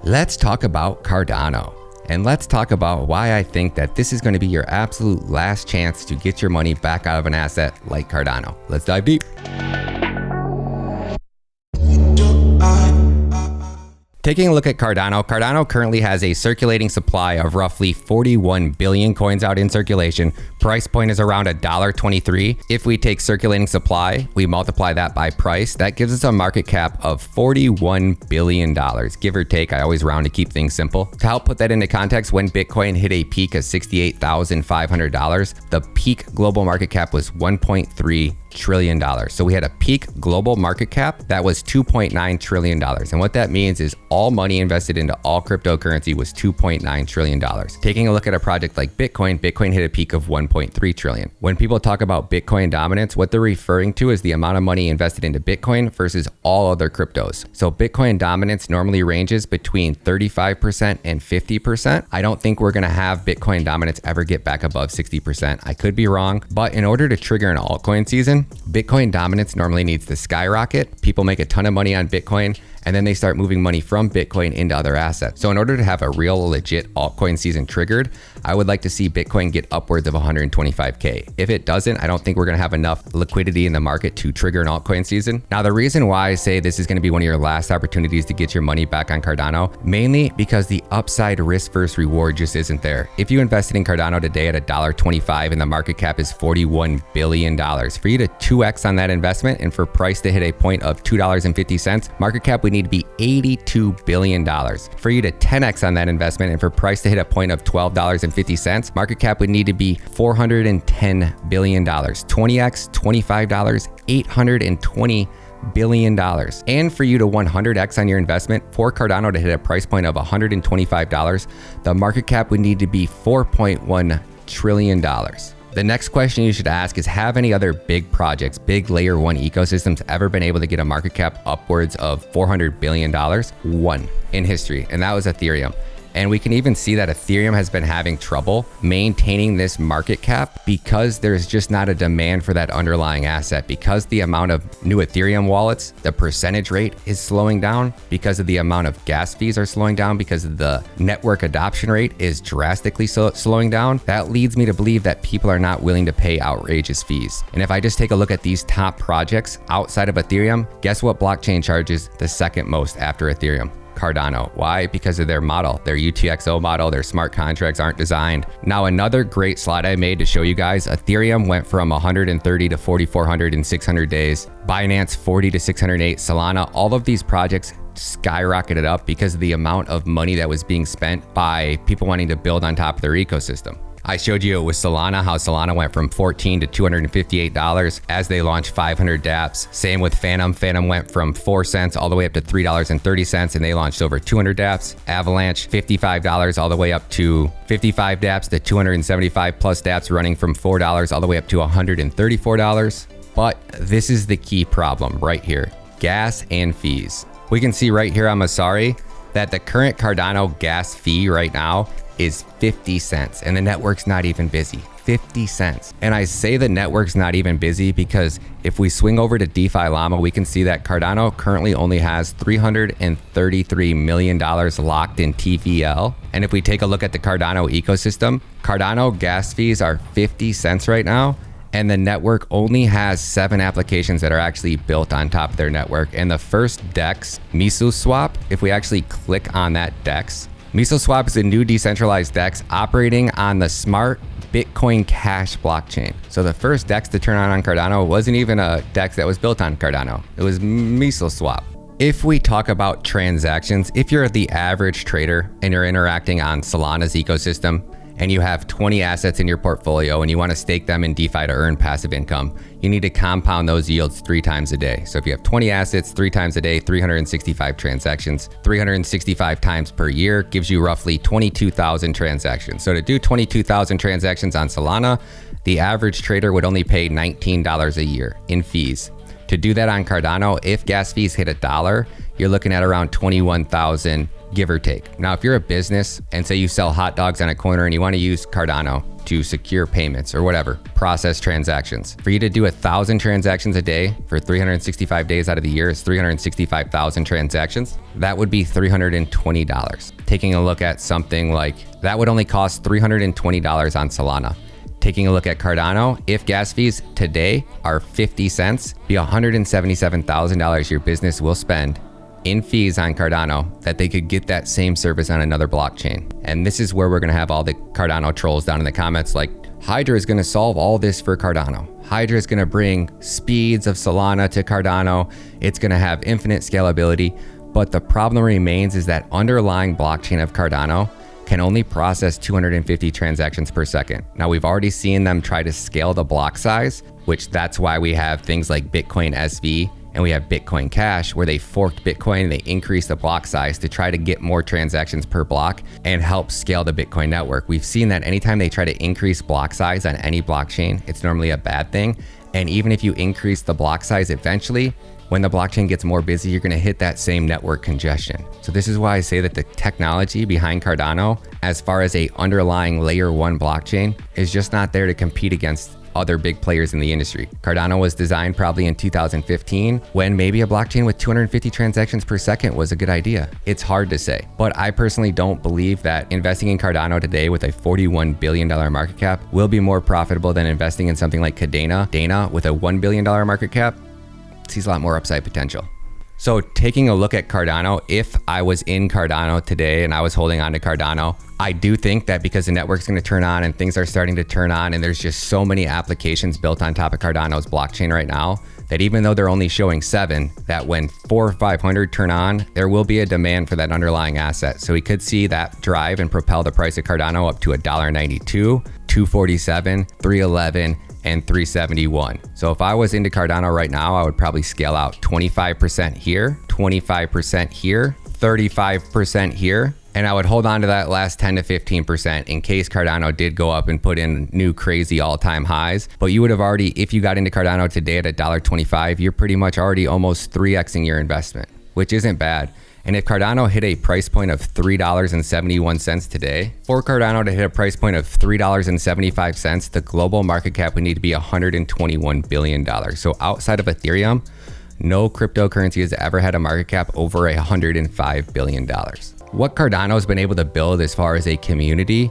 Let's talk about Cardano. And let's talk about why I think that this is going to be your absolute last chance to get your money back out of an asset like Cardano. Let's dive deep. Taking a look at Cardano, Cardano currently has a circulating supply of roughly 41 billion coins out in circulation. Price point is around $1.23. If we take circulating supply, we multiply that by price, that gives us a market cap of $41 billion, give or take. I always round to keep things simple. To help put that into context, when Bitcoin hit a peak of $68,500, the peak global market cap was $1.3 trillion. So we had a peak global market cap that was $2.9 trillion. And what that means is all money invested into all cryptocurrency was $2.9 trillion. Taking a look at a project like Bitcoin, Bitcoin hit a peak of $1.3 trillion. When people talk about Bitcoin dominance, what they're referring to is the amount of money invested into Bitcoin versus all other cryptos. So Bitcoin dominance normally ranges between 35% and 50%. I don't think we're going to have Bitcoin dominance ever get back above 60%. I could be wrong, but in order to trigger an altcoin season, Bitcoin dominance normally needs to skyrocket. People make a ton of money on Bitcoin, and then they start moving money from Bitcoin into other assets. So in order to have a real legit altcoin season triggered, I would like to see Bitcoin get upwards of 125K. If it doesn't, I don't think we're gonna have enough liquidity in the market to trigger an altcoin season. Now, the reason why I say this is gonna be one of your last opportunities to get your money back on Cardano, mainly because the upside risk versus reward just isn't there. If you invested in Cardano today at $1.25 and the market cap is $41 billion, for you to 2x on that investment and for price to hit a point of $2.50, market cap would need to be $82 billion. For you to 10x on that investment and for price to hit a point of $12.50, market cap would need to be $410 billion. 20x, $25, $820 billion. And for you to 100x on your investment, for Cardano to hit a price point of $125, the market cap would need to be $4.1 trillion. The next question you should ask is, have any other big projects, big layer one ecosystems ever been able to get a market cap upwards of $400 billion? One in history, and that was Ethereum. And we can even see that Ethereum has been having trouble maintaining this market cap because there's just not a demand for that underlying asset. Because the amount of new Ethereum wallets, the percentage rate is slowing down, because of the amount of gas fees are slowing down, because of the network adoption rate is drastically slowing down. That leads me to believe that people are not willing to pay outrageous fees. And if I just take a look at these top projects outside of Ethereum, guess what blockchain charges the second most after Ethereum? Cardano. Why? Because of their model, their UTXO model. Their smart contracts aren't designed. Now, another great slide I made to show you guys, Ethereum went from 130 to 4,400 in 600 days. Binance 40 to 608. Solana, all of these projects skyrocketed up because of the amount of money that was being spent by people wanting to build on top of their ecosystem. I showed you it with Solana, how Solana went from $14 to $258 as they launched 500 dApps. Same with Phantom. Phantom went from 4 cents all the way up to $3.30, and they launched over 200 dApps. Avalanche, $55 all the way up to 55 dApps to 275 plus dApps, running from $4 all the way up to $134. But this is the key problem right here, gas and fees. We can see right here on Masari that the current Cardano gas fee right now is 50 cents, and the network's not even busy. 50 cents. And I say the network's not even busy because if we swing over to DeFi Llama, we can see that Cardano currently only has $333 million locked in TVL. And if we take a look at the Cardano ecosystem, Cardano gas fees are 50 cents right now, and the network only has 7 applications that are actually built on top of their network. And the first DEX, MisoSwap, if we actually click on that DEX, MisoSwap is a new decentralized DEX operating on the smart Bitcoin Cash blockchain. So the first DEX to turn on Cardano wasn't even a DEX that was built on Cardano. It was MisoSwap. If we talk about transactions, if you're the average trader and you're interacting on Solana's ecosystem, and you have 20 assets in your portfolio and you want to stake them in DeFi to earn passive income, you need to compound those yields 3 times a day. So if you have 20 assets 3 times a day, 365 transactions, 365 times per year gives you roughly 22,000 transactions. So to do 22,000 transactions on Solana, the average trader would only pay $19 a year in fees. To do that on Cardano, if gas fees hit $1, you're looking at around 21,000, give or take. Now, if you're a business and say you sell hot dogs on a corner and you want to use Cardano to secure payments or whatever, process transactions, for you to do 1,000 transactions a day for 365 days out of the year is 365,000 transactions. That would be $320. Taking a look at something like that would only cost $320 on Solana. Taking a look at Cardano, if gas fees today are 50 cents, be $177,000 your business will spend in fees on Cardano that they could get that same service on another blockchain. And this is where we're going to have all the Cardano trolls down in the comments like, Hydra is going to solve all this for Cardano. Hydra is going to bring speeds of Solana to Cardano. It's going to have infinite scalability. But the problem remains is that underlying blockchain of Cardano can only process 250 transactions per second. Now, we've already seen them try to scale the block size, which that's why we have things like Bitcoin SV and we have Bitcoin Cash, where they forked Bitcoin and they increased the block size to try to get more transactions per block and help scale the Bitcoin network. We've seen that anytime they try to increase block size on any blockchain, it's normally a bad thing. And even if you increase the block size eventually, when the blockchain gets more busy, you're gonna hit that same network congestion. So this is why I say that the technology behind Cardano, as far as a underlying layer 1 blockchain, is just not there to compete against other big players in the industry. Cardano was designed probably in 2015 when maybe a blockchain with 250 transactions per second was a good idea. It's hard to say, but I personally don't believe that investing in Cardano today with a $41 billion market cap will be more profitable than investing in something like Kadena with a $1 billion market cap. Sees a lot more upside potential. So taking a look at Cardano, if I was in Cardano today and I was holding on to Cardano, I do think that because the network's going to turn on and things are starting to turn on and there's just so many applications built on top of Cardano's blockchain right now, that even though they're only showing 7, that when 400 or 500 turn on, there will be a demand for that underlying asset. So we could see that drive and propel the price of Cardano up to $1.92, $2.47, $3.11, and $3.71. So if I was into Cardano right now, I would probably scale out 25% here, 25% here, 35% here, and I would hold on to that last 10 to 15% in case Cardano did go up and put in new crazy all-time highs. But you would have already, if you got into Cardano today at $1.25, you're pretty much already almost 3xing your investment, which isn't bad. And if Cardano hit a price point of $3.71 today, for Cardano to hit a price point of $3.75, the global market cap would need to be $121 billion. So outside of Ethereum, no cryptocurrency has ever had a market cap over $105 billion. What Cardano's been able to build as far as a community,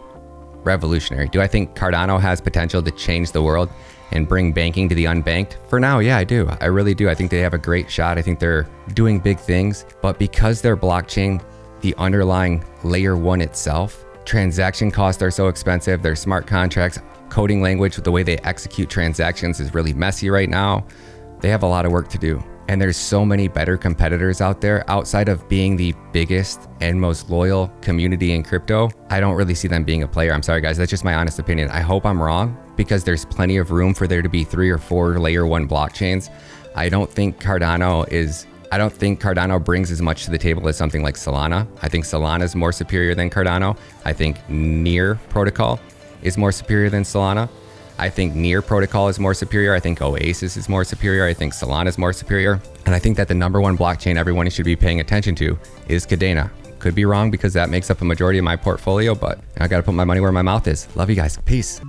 revolutionary. Do I think Cardano has potential to change the world and bring banking to the unbanked? For now, yeah, I do. I really do. I think they have a great shot. I think they're doing big things, but because their blockchain, the underlying layer 1 itself, transaction costs are so expensive, their smart contracts, coding language, the way they execute transactions is really messy right now. They have a lot of work to do. And there's so many better competitors out there outside of being the biggest and most loyal community in crypto. I don't really see them being a player. I'm sorry, guys. That's just my honest opinion. I hope I'm wrong because there's plenty of room for there to be 3 or 4 layer 1 blockchains. I don't think Cardano brings as much to the table as something like Solana. I think Solana is more superior than Cardano. I think Near protocol is more superior than Solana. I think Near protocol is more superior. I think Oasis is more superior. I think Solana is more superior. And I think that the #1 blockchain everyone should be paying attention to is Kadena. Could be wrong because that makes up a majority of my portfolio, but I got to put my money where my mouth is. Love you guys. Peace.